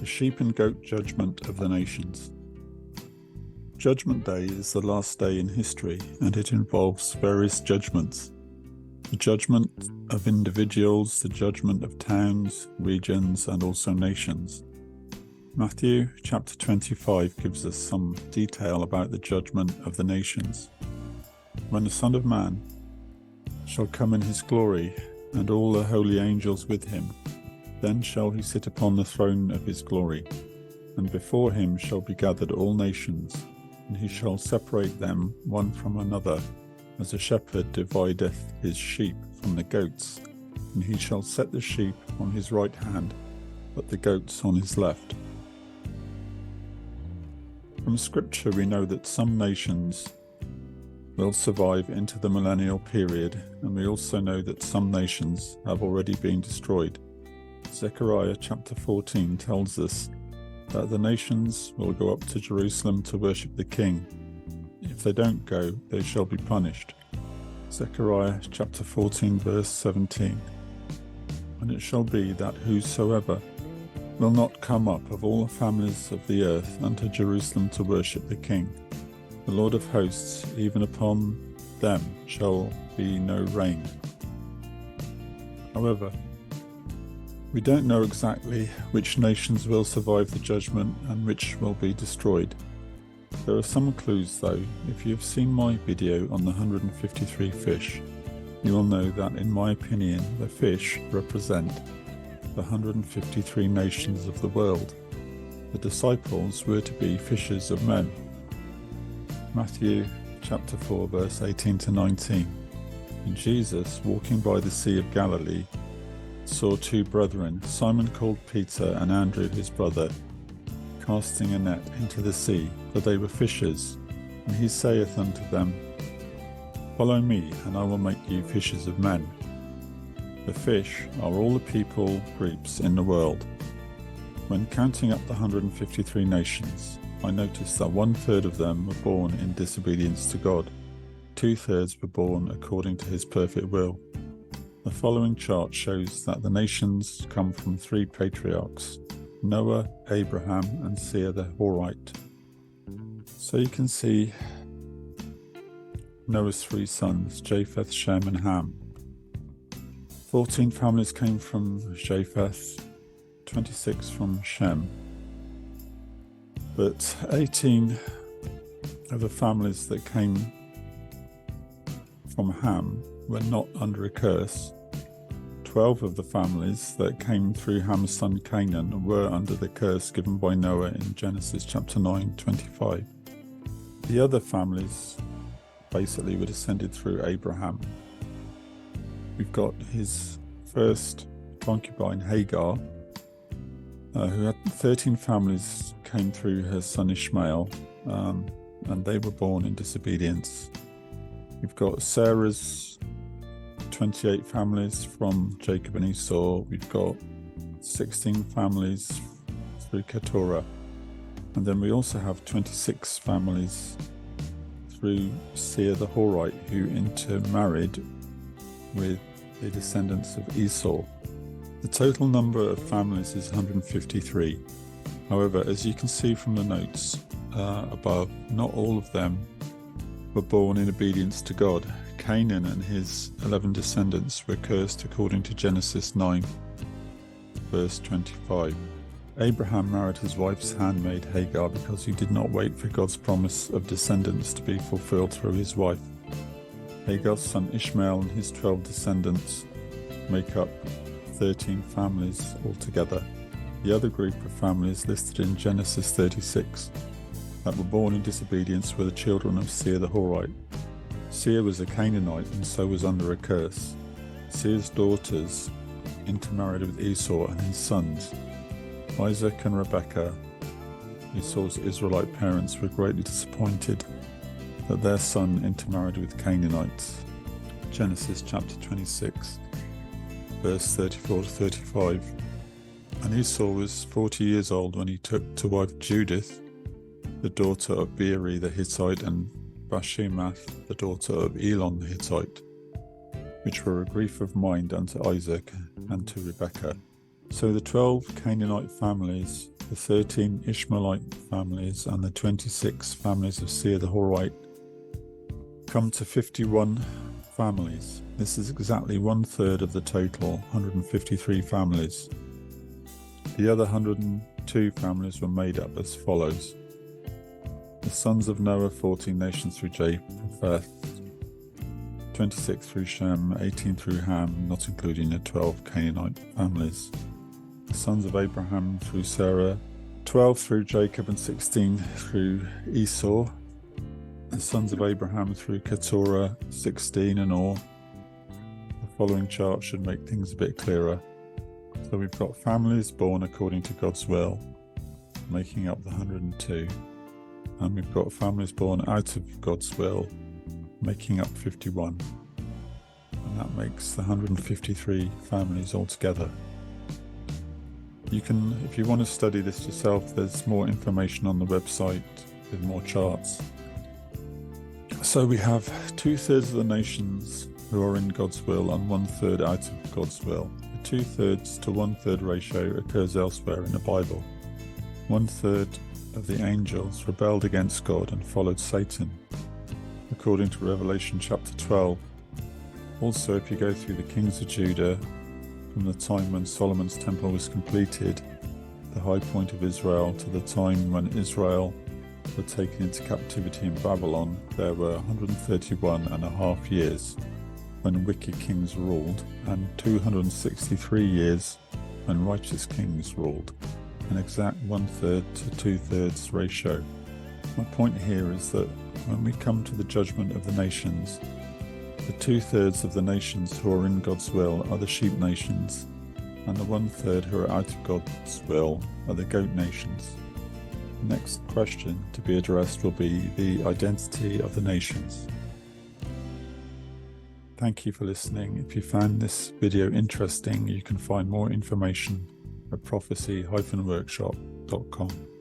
The sheep and goat judgment of the nations. Judgment Day is the last day in history, and it involves various judgments. The judgment of individuals, the judgment of towns, regions, and also nations. Matthew chapter 25 gives us some detail about the judgment of the nations. When the Son of Man shall come in his glory, and all the holy angels with him, then shall he sit upon the throne of his glory, and before him shall be gathered all nations, and he shall separate them one from another, as a shepherd divideth his sheep from the goats, and he shall set the sheep on his right hand, but the goats on his left. From Scripture we know that some nations will survive into the millennial period, and we also know that some nations have already been destroyed. Zechariah chapter 14 tells us that the nations will go up to Jerusalem to worship the King. If they don't go, they shall be punished. Zechariah chapter 14 verse 17. And it shall be that whosoever will not come up of all the families of the earth unto Jerusalem to worship the King, the Lord of hosts, even upon them shall be no rain. However, we don't know exactly which nations will survive the judgment and which will be destroyed. There are some clues though. If you've seen my video on the 153 fish, you will know that in my opinion the fish represent the 153 nations of the world. The disciples were to be fishers of men. Matthew chapter 4 verse 18 to 19. And Jesus, walking by the Sea of Galilee, saw two brethren, Simon called Peter and Andrew his brother, casting a net into the sea, for they were fishers. And he saith unto them, Follow me, and I will make you fishers of men. The fish are all the people groups in the world. When counting up the 153 nations, I noticed that 1/3 of them were born in disobedience to God. 2/3 were born according to his perfect will. The following chart shows that the nations come from 3 patriarchs, Noah, Abraham, and Seir the Horite. So you can see Noah's 3 sons, Japheth, Shem, and Ham. 14 families came from Japheth, 26 from Shem. But 18 of the families that came from Ham were not under a curse. 12 of the families that came through Ham's son Canaan were under the curse given by Noah in Genesis chapter 9:25. The other families basically were descended through Abraham. We've got his first concubine Hagar, who had 13 families came through her son Ishmael, and they were born in disobedience. We've got Sarah's 28 families from Jacob and Esau. We've got 16 families through Keturah. And then we also have 26 families through Seir the Horite, who intermarried with the descendants of Esau. The total number of families is 153. However, as you can see from the notes above, not all of them were born in obedience to God. Canaan and his 11 descendants were cursed according to Genesis 9 verse 25. Abraham married his wife's handmaid Hagar because he did not wait for God's promise of descendants to be fulfilled through his wife. Hagar's son Ishmael and his 12 descendants make up 13 families altogether. The other group of families listed in Genesis 36 that were born in disobedience were the children of Seir the Horite. Seir was a Canaanite and so was under a curse. Seir's daughters intermarried with Esau and his sons. Isaac and Rebekah, Esau's Israelite parents, were greatly disappointed that their son intermarried with Canaanites. Genesis chapter 26, verse 34 to 35. And Esau was 40 years old when he took to wife Judith, the daughter of Beeri the Hittite, and Bashemath, the daughter of Elon the Hittite, which were a grief of mind unto Isaac and to Rebekah. So the 12 Canaanite families the 13 Ishmaelite families and the 26 families of Seir the Horite come to 51 families. This is exactly 1/3 of the total 153 families. The other 102 families were made up as follows: the sons of Noah, 14 nations through Japheth, 26 through Shem, 18 through Ham, not including the 12 Canaanite families. The sons of Abraham through Sarah, 12 through Jacob and 16 through Esau. The sons of Abraham through Keturah, 16 in all. The following chart should make things a bit clearer. So we've got families born according to God's will, making up the 102. And we've got families born out of God's will, making up 51. And that makes the 153 families altogether. You can, if you want to study this yourself, there's more information on the website with more charts. So we have 2/3 of the nations who are in God's will and 1/3 out of God's will. The 2/3 to 1/3 ratio occurs elsewhere in the Bible. 1/3 of the angels rebelled against God and followed Satan, according to Revelation chapter 12. Also, if you go through the kings of Judah, from the time when Solomon's temple was completed, the high point of Israel, to the time when Israel were taken into captivity in Babylon, there were 131.5 years when wicked kings ruled, and 263 years when righteous kings ruled, an exact 1/3 to 2/3 ratio. My point here is that when we come to the judgment of the nations, the 2/3 of the nations who are in God's will are the sheep nations, and the 1/3 who are out of God's will are the goat nations. The next question to be addressed will be the identity of the nations. Thank you for listening. If you found this video interesting, you can find more information at prophecy-workshop.com.